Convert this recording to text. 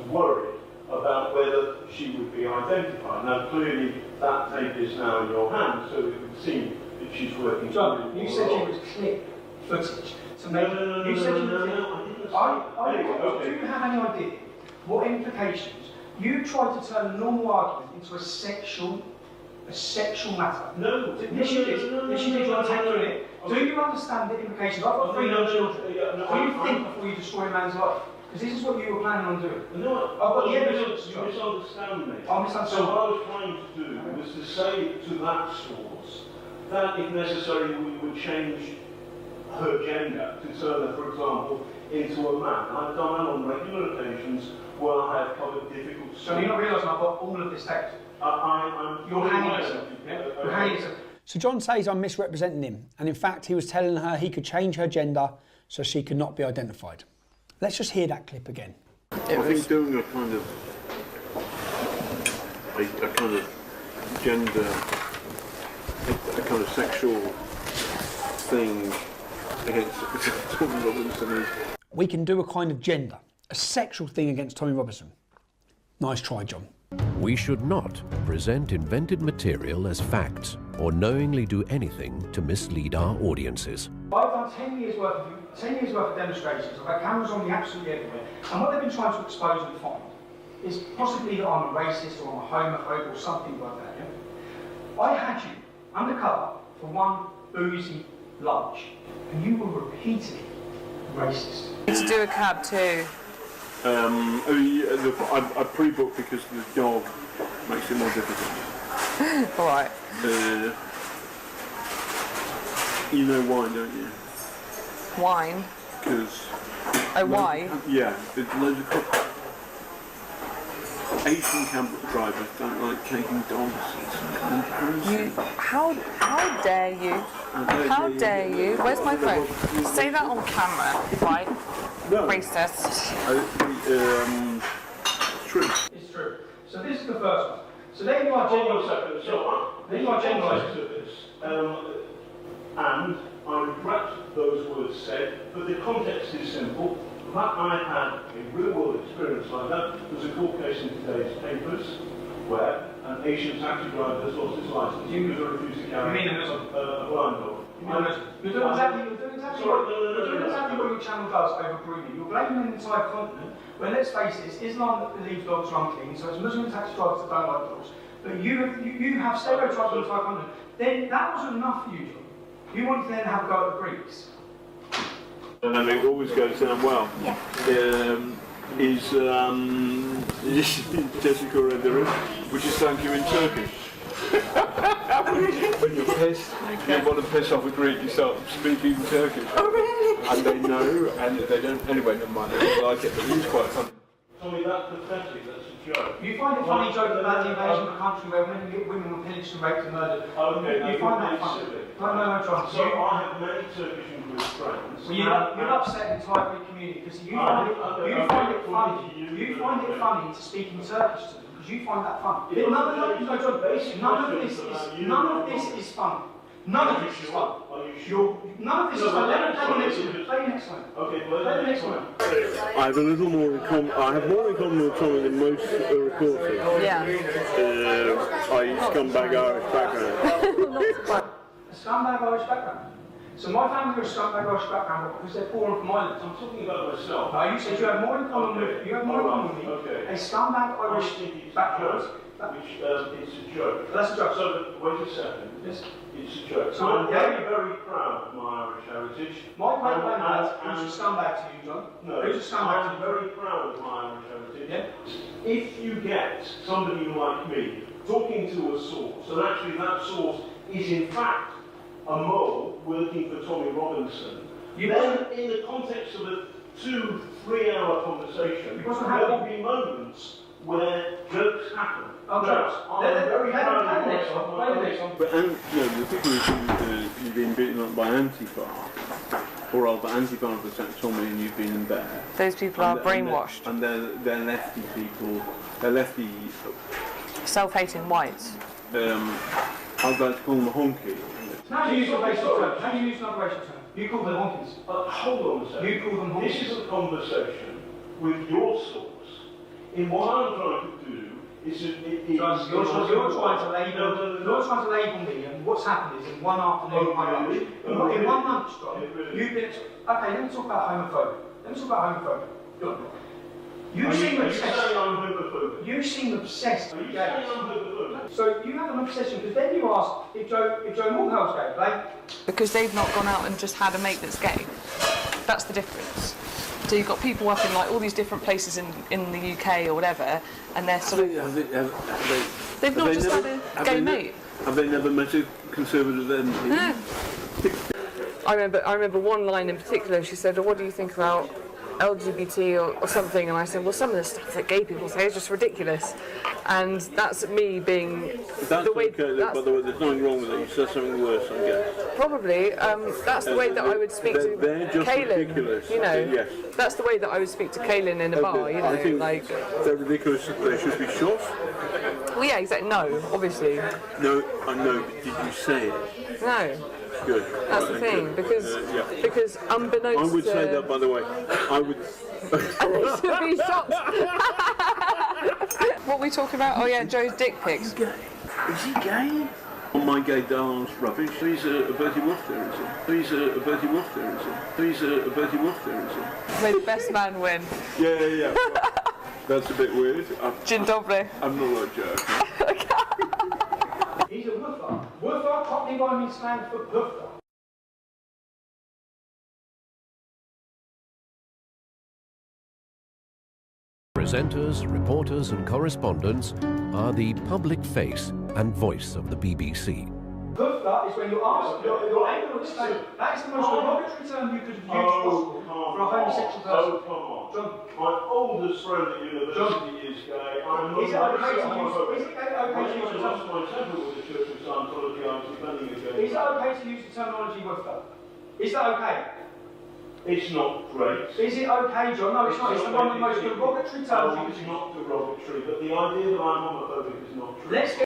worried about whether she would be identified. Now, clearly, that tape is now in your hands, so it would seem that she's working. John, you said you would clip footage to make. No, you said you would. I didn't say. Do you have any idea what implications? You tried to turn a normal argument into a sexual matter. No. Yes, you did. Yes, you did. You want to take it. Do you understand the implications? I've got 3 young children. Do you think before you destroy a man's life? Because this is what you were planning on doing. No, I've got the evidence. You misunderstand me. I misunderstand. So what I was trying to do was to say to that source that if necessary we would change her gender to turn her, for example, into a man. I've done that on regular occasions where I have covered difficult subjects. So you're not realising I've got all of this text? You're hanging yourself. You're hanging yourself. So John says I'm misrepresenting him, and in fact he was telling her he could change her gender so she could not be identified. Let's just hear that clip again. I think doing a kind of gender, a kind of sexual thing against Tommy Robinson is... We can do a kind of gender, a sexual thing against Tommy Robinson. Nice try, John. We should not present invented material as facts or knowingly do anything to mislead our audiences. I've done 10 years worth of demonstrations. I've had cameras on me absolutely everywhere. And what they've been trying to expose and find is possibly that I'm a racist or I'm a homophobe or something like that. Yeah? I had you undercover for one boozy lunch, and you were repeatedly racist. To do a cab too. I pre-booked because the dog makes it more difficult. All right. You know why, don't you? Wine? Because... Oh, why? Yeah, there's loads of Asian cab drivers don't like taking dogs. How dare you? How dare you? Where's my phone? Say that on camera, right? No. Racist. It's true. It's true. So this is the first one. So then you are generalising to this. And I regret those words said, but the context is simple. That I had a real-world experience like that. There's a court case in today's papers where an Asian taxi driver has lost his licence because he refused to carry a blind dog. You're doing exactly what your channel does over grooming. You're blaming an entire continent where, let's face it, it's Islam that believes dogs are unclean, so it's Muslim taxi drivers that don't like dogs. But you have stereotyped the entire continent. Then that wasn't enough for you, John. You wanted to then have a go at the Greeks. And then it always goes down well. Yeah. Is Jessica Ederim, which is thank you in Turkish. When you're pissed, you want to piss off a Greek, you start speaking Turkish. Oh, really? And they know, and they don't, anyway, never mind, they don't like it, but it's quite funny. Tommy, that's pathetic, that's a joke. You find it funny joking about the invasion of a country where women were pillaged and raped and murdered. Okay, you find that funny? No, John. So I have many Turkish and Greek friends. Well, you're upset the entire Greek community because you find it funny to speak in Turkish to them because you find that funny. None of this is fun. None of this is fun. None of this is fun. Play the next one. Okay, play the next one. I have a little more in common. I have more in common with Tommy than most reporters. Yeah. Scumbag Irish background. A scumbag Irish background. So my family are a scumbag Irish background because they're poor and from Ireland. I'm talking about myself. No, you said you have more in common with me. A scumbag Irish background. It's a joke. That's a joke. So wait a second. Yes. It's a joke. So I'm very, very proud of my Irish heritage. My great granddad, who's a scumbag to you, John? No, who's a scumbag to I'm you? very proud of my Irish heritage. Yeah. If you get somebody like me talking to a source, and actually that source is in fact a mole working for Tommy Robinson, then in the context of a 2-3 hour conversation, there will be moments where jokes happen. Oh, jokes. I'm very proud of my But the people who've been beaten up by Antifa, or rather Antifa have attacked Tommy and you've been there. Those people are brainwashed. And they're lefty people. They're lefty. Self-hating whites. I'd like to call them a honky. How do you use an racial term? How do you use another racial term? You call them honkies. Hold on a second. You call them honkies. This is a conversation with your source in what I'm trying to do is that You're trying to label me, and what's happened is in one afternoon, in one month, John, you've been. Okay, let me talk about homophobia. Look, you seem obsessed. You seem obsessed with gays. So you have an obsession because then you ask if Joe Moorhouse gay, right? Because they've not gone out and just had a mate that's gay. That's the difference. So you've got people up in like all these different places in the UK or whatever, and they're sort of. They've not just had a gay mate. Have they never met a conservative MP? No. I remember one line in particular. She said, "Oh, what do you think about LGBT or something?" And I said, "Well, some of the stuff that gay people say is just ridiculous." And that's me being That's the way. Okay, by the way, there's nothing wrong with it. You said something worse, I guess. Probably. That's the way that I would speak to they're just Kaylin. Ridiculous. You know. Yes. That's the way that I would speak to Kaylin in a bar. You know, I think like. they're ridiculous. They should be shot. Well, yeah, exactly. No, obviously. No, I know. But did you say it? No. Good. That's the thing, because unbeknownst I would to... say that, by the way. I would... And they should be shot. What are we talking about? Oh yeah, Joe's dick pics. Is he gay? On my gay dance rubbish. He's a Bertie Wolf there, is he? He's a Bertie Wolf there, is he? He's a Bertie Wolf there, is he? May the best man win. Yeah. That's a bit weird. Dzień dobry. I'm not a jerk. He's a woofer. Woofer, Cockney rhyming slang for puffer. Presenters, reporters and correspondents are the public face and voice of the BBC. Puffer is when you ask, you're able to explain. That is the most derogatory term you could have used possible for a homosexual person. Come on. John. My oldest friend at university is gay. I'm not Is it okay to use the I term? lost my temper with the Church of Scientology. I was defending a gay. Is it okay to use the terminology woofer? Is that okay? It's not great. Is it okay, John? No, it's not. It's one of the most derogatory terms you could It's use. not derogatory, but the idea that I'm homophobic is not true. Let's get